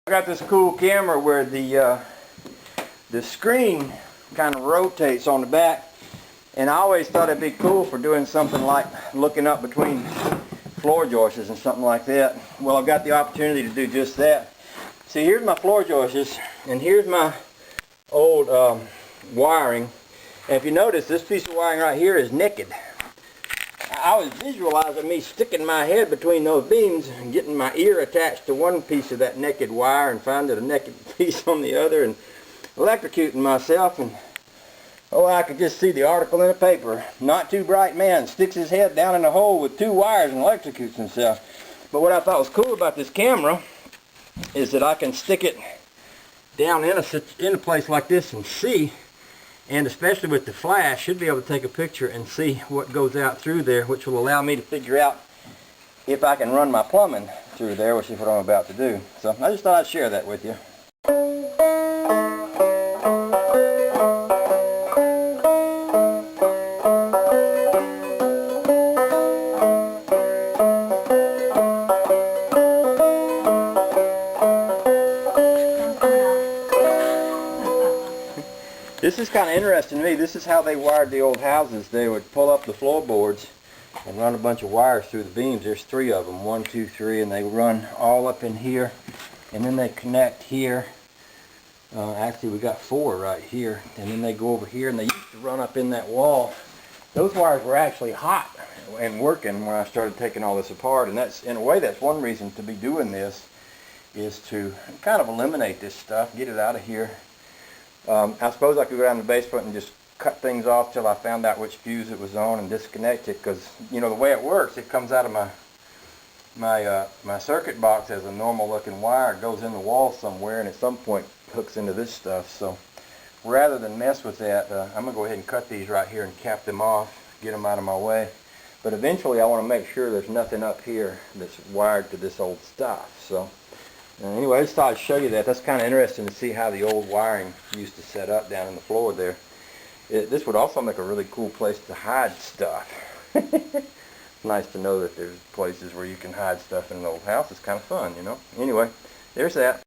I got this cool camera where the screen kind of rotates on the back, and I always thought it'd be cool for doing something like looking up between floor joists and something like that. Well, I've got the opportunity to do just that. See, here's my floor joists, and here's my old wiring. And if you notice, this piece of wiring right here is naked. I was visualizing me sticking my head between those beams and getting my ear attached to one piece of that naked wire and finding a naked piece on the other and electrocuting myself. And oh, I could just see the article in the paper. Not too bright man sticks his head down in a hole with 2 wires and electrocutes himself. But what I thought was cool about this camera is that I can stick it down in a place like this and see. And especially with the flash, should be able to take a picture and see what goes out through there, which will allow me to figure out if I can run my plumbing through there, which is what I'm about to do. So I just thought I'd share that with you. This is kind of interesting to me. This is how they wired the old houses. They would pull up the floorboards and run a bunch of wires through the beams. There's 3 of them, 1, 2, 3, and they run all up in here, and then they connect here. Actually, we got 4 right here, and then they go over here, and they used to run up in that wall. Those wires were actually hot and working when I started taking all this apart, and that's, in a way, that's one reason to be doing this, is to kind of eliminate this stuff, get it out of here. I suppose I could go down to the basement and just cut things off till I found out which fuse it was on and disconnect it, because, you know, the way it works, it comes out of my circuit box as a normal looking wire. It goes in the wall somewhere and at some point hooks into this stuff. So rather than mess with that, I'm going to go ahead and cut these right here and cap them off, get them out of my way. But eventually I want to make sure there's nothing up here that's wired to this old stuff. So anyway, I just thought I'd show you that. That's kind of interesting to see how the old wiring used to set up down in the floor there. This would also make a really cool place to hide stuff. It's nice to know that there's places where you can hide stuff in an old house. It's kind of fun, you know. Anyway, there's that.